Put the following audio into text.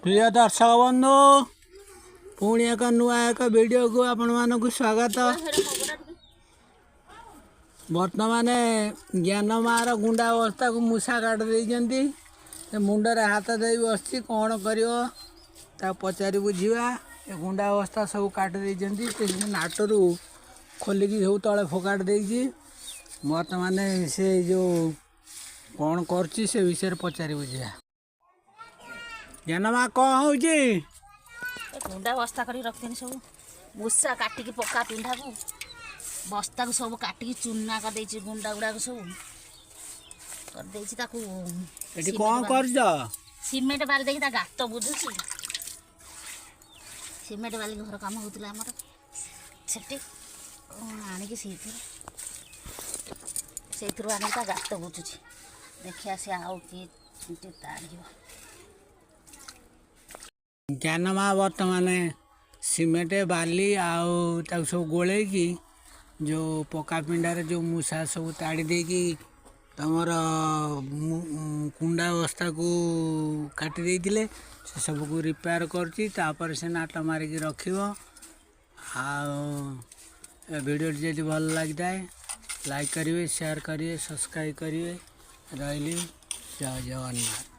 प्रिय दर्शक बंधु पुणी एक नुआ एक वीडियो को आपण मानक स्वागत। बर्तमान ज्ञान मार गुंडा अवस्था को मूषा काट दे मुंडे हाथ दे बस कौन कर पचारि बुझा ए गुंडा अवस्था सब काट दे नाटरू खोलिकी सब तले फोकाट दे बर्तमान से जो कौन कर विषय पचारि बुझा ज्ञानमा कौन हो गुंडा बस्ता कर रखते सब मूषा काटिकी पक्का पिंडा को बस्ता को सब काटिकी चूना कर गुंडा गुड़ाक सब कर कौन कर सीमेंट बाली देखी गात बुझुची सीमेंट बाली घर काम होता आमर से आणिकी से आने गात बुझुची देखिए सी आउ किए ताड़ ज्ञानमा बर्तमान सीमेंट बाली आउ सब गोल जो पक्का पिंडार जो मूषा सब ताड़ी देकी तमर कुंडा अवस्था को काटी देइतिले से सब को रिपेयर कर से नाट मारिकी रखिबो। वीडियो जदि भल लगता है लाइक करिए शेयर करिए सब्सक्राइब करिए रही जय जगन्नाथ।